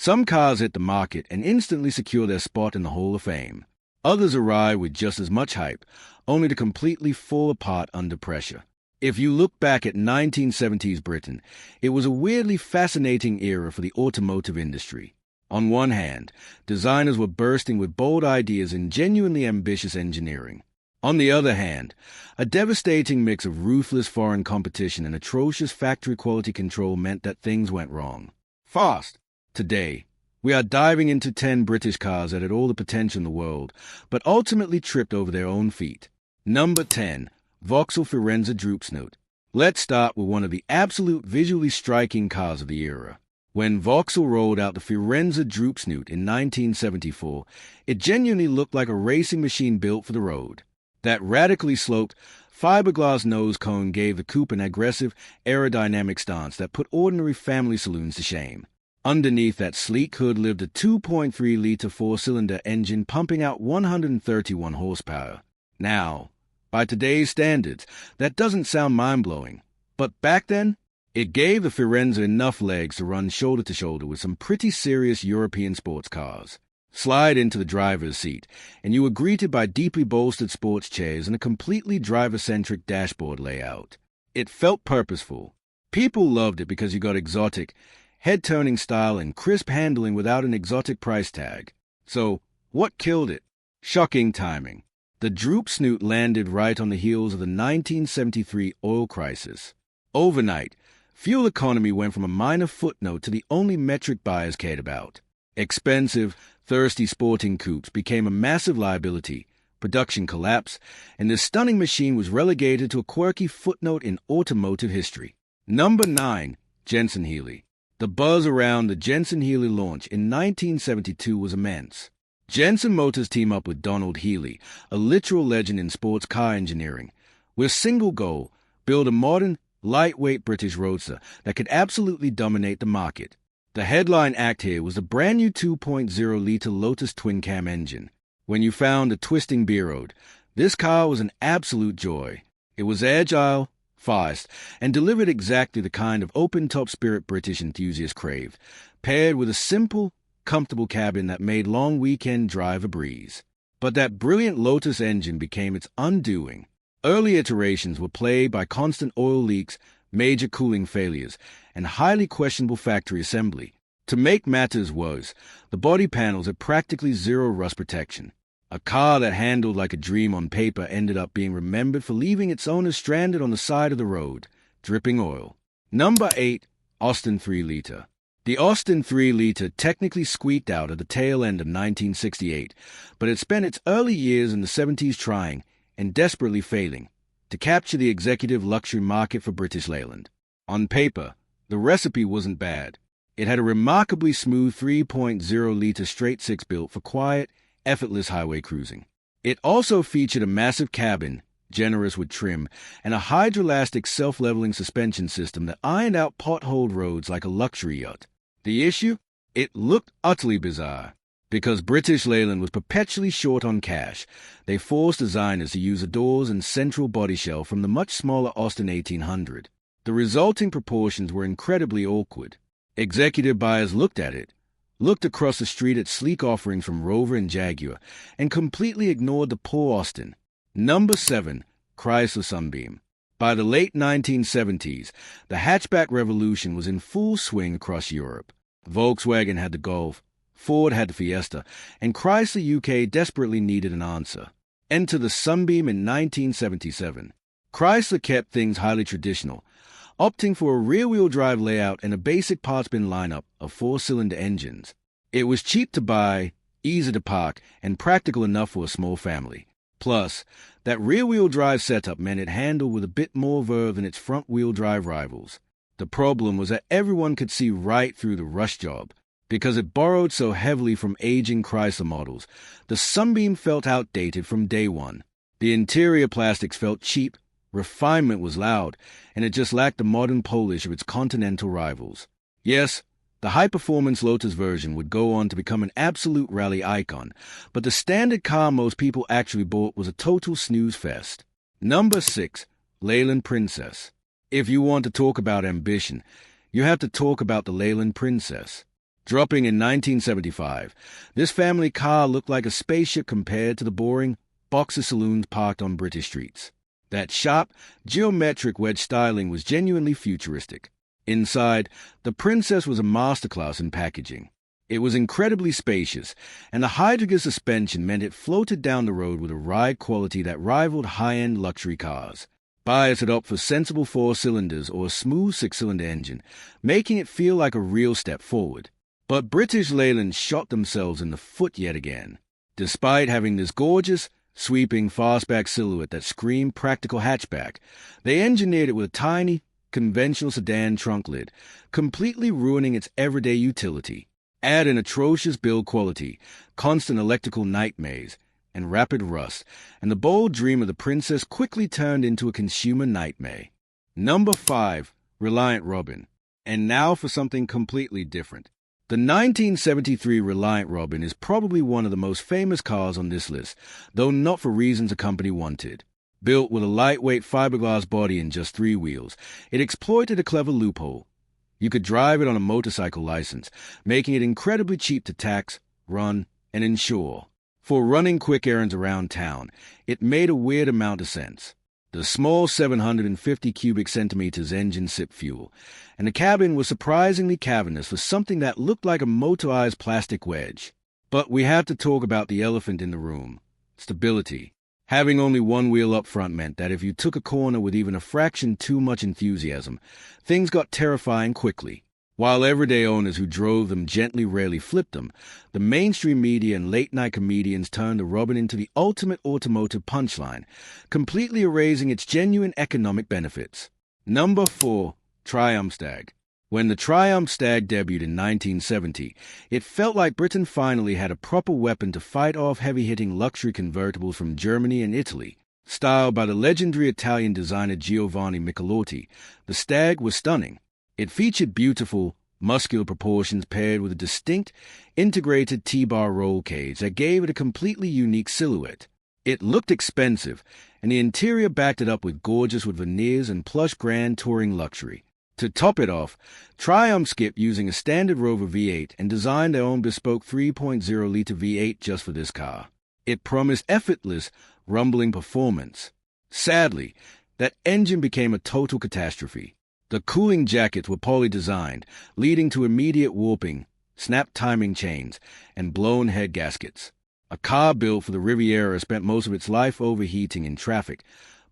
Some cars hit the market and instantly secure their spot in the Hall of Fame. Others arrive with just as much hype, only to completely fall apart under pressure. If you look back at 1970s Britain, it was a weirdly fascinating era for the automotive industry. On one hand, designers were bursting with bold ideas and genuinely ambitious engineering. On the other hand, a devastating mix of ruthless foreign competition and atrocious factory quality control meant that things went wrong. Fast! Today, we are diving into 10 British cars that had all the potential in the world, but ultimately tripped over their own feet. Number 10. Vauxhall Firenze Droopsnoot. Let's start with one of the absolute visually striking cars of the era. When Vauxhall rolled out the Firenze Droopsnoot in 1974, it genuinely looked like a racing machine built for the road. That radically sloped, fiberglass nose cone gave the coupe an aggressive, aerodynamic stance that put ordinary family saloons to shame. Underneath that sleek hood lived a 2.3-liter four-cylinder engine pumping out 131 horsepower. Now, by today's standards, that doesn't sound mind-blowing. But back then, it gave the Firenze enough legs to run shoulder-to-shoulder with some pretty serious European sports cars. Slide into the driver's seat, and you were greeted by deeply bolstered sports chairs and a completely driver-centric dashboard layout. It felt purposeful. People loved it because you got exotic, head-turning style and crisp handling without an exotic price tag. So, what killed it? Shocking timing. The Droopsnoot landed right on the heels of the 1973 oil crisis. Overnight, fuel economy went from a minor footnote to the only metric buyers cared about. Expensive, thirsty sporting coupes became a massive liability, production collapsed, and this stunning machine was relegated to a quirky footnote in automotive history. Number 9. Jensen Healey. The buzz around the Jensen Healey launch in 1972 was immense. Jensen Motors teamed up with Donald Healey, a literal legend in sports car engineering, with a single goal: build a modern, lightweight British roadster that could absolutely dominate the market. The headline act here was the brand new 2.0-liter Lotus twin-cam engine. When you found a twisting B-road, this car was an absolute joy. It was agile, fast, and delivered exactly the kind of open-top spirit British enthusiasts craved, paired with a simple, comfortable cabin that made long weekend drive a breeze. But that brilliant Lotus engine became its undoing. Early iterations were plagued by constant oil leaks, major cooling failures, and highly questionable factory assembly. To make matters worse, the body panels had practically zero rust protection. A car that handled like a dream on paper ended up being remembered for leaving its owner stranded on the side of the road, dripping oil. Number 8. Austin 3-liter. The Austin 3-liter technically squeaked out at the tail end of 1968, but it spent its early years in the 70s trying, and desperately failing, to capture the executive luxury market for British Leyland. On paper, the recipe wasn't bad. It had a remarkably smooth 3.0-liter straight-six built for quiet, effortless highway cruising. It also featured a massive cabin, generous with trim, and a hydroelastic self-leveling suspension system that ironed out potholed roads like a luxury yacht. The issue? It looked utterly bizarre. Because British Leyland was perpetually short on cash, they forced designers to use the doors and central body shell from the much smaller Austin 1800. The resulting proportions were incredibly awkward. Executive buyers looked at it, looked across the street at sleek offerings from Rover and Jaguar, and completely ignored the poor Austin. Number 7. Chrysler Sunbeam. By the late 1970s, the hatchback revolution was in full swing across Europe. Volkswagen had the Golf, Ford had the Fiesta, and Chrysler UK desperately needed an answer. Enter the Sunbeam in 1977. Chrysler kept things highly traditional, opting for a rear-wheel drive layout and a basic parts bin lineup of four-cylinder engines. It was cheap to buy, easy to park, and practical enough for a small family. Plus, that rear-wheel drive setup meant it handled with a bit more verve than its front-wheel drive rivals. The problem was that everyone could see right through the rush job. Because it borrowed so heavily from aging Chrysler models, the Sunbeam felt outdated from day one. The interior plastics felt cheap, refinement was loud, and it just lacked the modern polish of its continental rivals. Yes, the high-performance Lotus version would go on to become an absolute rally icon, but the standard car most people actually bought was a total snooze fest. Number 6. Leyland Princess. If you want to talk about ambition, you have to talk about the Leyland Princess. Dropping in 1975, this family car looked like a spaceship compared to the boring boxer saloons parked on British streets. That sharp, geometric wedge styling was genuinely futuristic. Inside, the Princess was a masterclass in packaging. It was incredibly spacious, and the hydrogen suspension meant it floated down the road with a ride quality that rivaled high-end luxury cars. Buyers had opted for sensible 4 cylinders or a smooth 6-cylinder engine, making it feel like a real step forward. But British Leyland shot themselves in the foot yet again. Despite having this gorgeous, sweeping fastback silhouette that screamed practical hatchback, they engineered it with a tiny, conventional sedan trunk lid, completely ruining its everyday utility. Add an atrocious build quality, constant electrical nightmares, and rapid rust, and the bold dream of the Princess quickly turned into a consumer nightmare. Number 5. Reliant Robin. And now for something completely different. The 1973 Reliant Robin is probably one of the most famous cars on this list, though not for reasons the company wanted. Built with a lightweight fiberglass body and just 3 wheels, it exploited a clever loophole. You could drive it on a motorcycle license, making it incredibly cheap to tax, run, and insure. For running quick errands around town, it made a weird amount of sense. The small 750 cubic centimeters engine sipped fuel, and the cabin was surprisingly cavernous for something that looked like a motorized plastic wedge. But we have to talk about the elephant in the room: stability. Having only 1 wheel up front meant that if you took a corner with even a fraction too much enthusiasm, things got terrifying quickly. While everyday owners who drove them gently rarely flipped them, the mainstream media and late-night comedians turned the Robin into the ultimate automotive punchline, completely erasing its genuine economic benefits. Number 4. Triumph Stag. When the Triumph Stag debuted in 1970, it felt like Britain finally had a proper weapon to fight off heavy-hitting luxury convertibles from Germany and Italy. Styled by the legendary Italian designer Giovanni Michelotti, the Stag was stunning. It featured beautiful, muscular proportions paired with a distinct, integrated T-bar roll cage that gave it a completely unique silhouette. It looked expensive, and the interior backed it up with gorgeous wood veneers and plush grand touring luxury. To top it off, Triumph skipped using a standard Rover V8 and designed their own bespoke 3.0-liter V8 just for this car. It promised effortless, rumbling performance. Sadly, that engine became a total catastrophe. The cooling jackets were poorly designed, leading to immediate warping, snapped timing chains, and blown head gaskets. A car built for the Riviera spent most of its life overheating in traffic,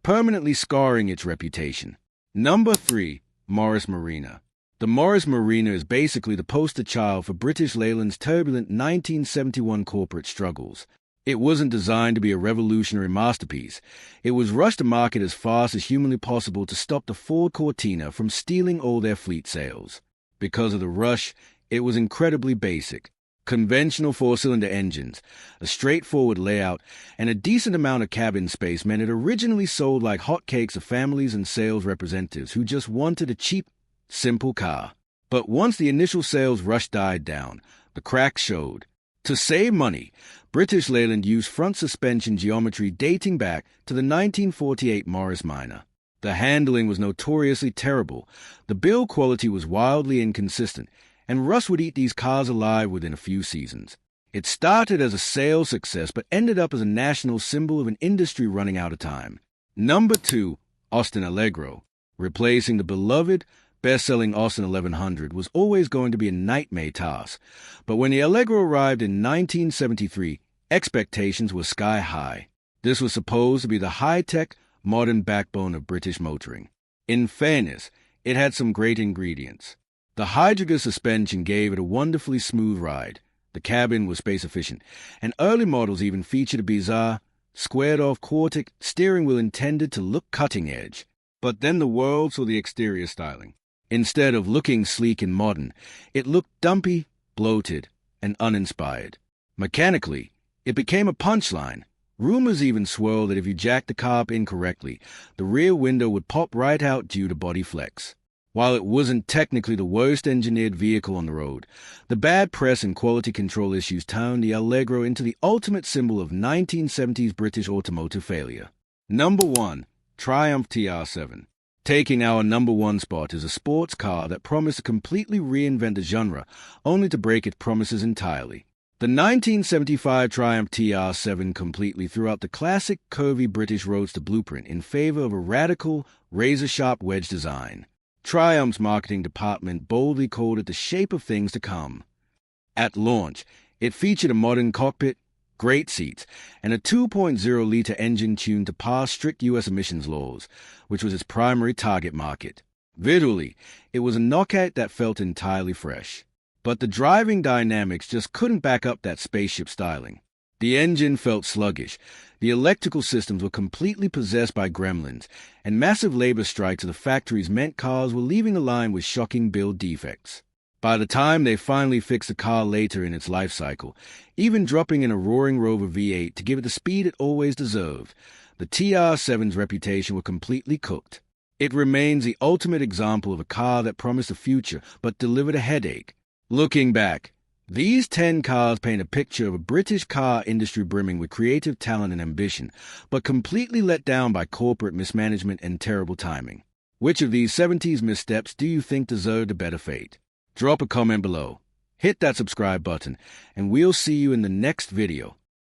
permanently scarring its reputation. Number 3. Morris Marina. The Morris Marina is basically the poster child for British Leyland's turbulent 1971 corporate struggles. It wasn't designed to be a revolutionary masterpiece. It was rushed to market as fast as humanly possible to stop the Ford Cortina from stealing all their fleet sales. Because of the rush, it was incredibly basic. Conventional 4-cylinder engines, a straightforward layout, and a decent amount of cabin space meant it originally sold like hotcakes to families and sales representatives who just wanted a cheap, simple car. But once the initial sales rush died down, the cracks showed. To save money, British Leyland used front suspension geometry dating back to the 1948 Morris Minor. The handling was notoriously terrible, the build quality was wildly inconsistent, and rust would eat these cars alive within a few seasons. It started as a sales success but ended up as a national symbol of an industry running out of time. Number 2. Austin Allegro. Replacing the beloved, best-selling Austin 1100 was always going to be a nightmare task, but when the Allegro arrived in 1973, expectations were sky high. This was supposed to be the high-tech, modern backbone of British motoring. In fairness, it had some great ingredients. The hydrogen suspension gave it a wonderfully smooth ride, the cabin was space-efficient, and early models even featured a bizarre, squared-off Quartic steering wheel intended to look cutting-edge. But then the world saw the exterior styling. Instead of looking sleek and modern, it looked dumpy, bloated, and uninspired. Mechanically, it became a punchline. Rumors even swirled that if you jacked the car up incorrectly, the rear window would pop right out due to body flex. While it wasn't technically the worst engineered vehicle on the road, the bad press and quality control issues turned the Allegro into the ultimate symbol of 1970s British automotive failure. Number 1. Triumph TR7. Taking our number one spot is a sports car that promised to completely reinvent the genre, only to break its promises entirely. The 1975 Triumph TR7 completely threw out the classic curvy British roadster blueprint in favor of a radical, razor-sharp wedge design. Triumph's marketing department boldly called it the shape of things to come. At launch, it featured a modern cockpit, great seats, and a 2.0-liter engine tuned to pass strict U.S. emissions laws, which was its primary target market. Visually, it was a knockout that felt entirely fresh. But the driving dynamics just couldn't back up that spaceship styling. The engine felt sluggish, the electrical systems were completely possessed by gremlins, and massive labor strikes at the factories meant cars were leaving the line with shocking build defects. By the time they finally fixed the car later in its life cycle, even dropping in a roaring Rover V8 to give it the speed it always deserved, the TR7's reputation was completely cooked. It remains the ultimate example of a car that promised a future but delivered a headache. Looking back, these 10 cars paint a picture of a British car industry brimming with creative talent and ambition, but completely let down by corporate mismanagement and terrible timing. Which of these 70s missteps do you think deserved a better fate? Drop a comment below, hit that subscribe button, and we'll see you in the next video.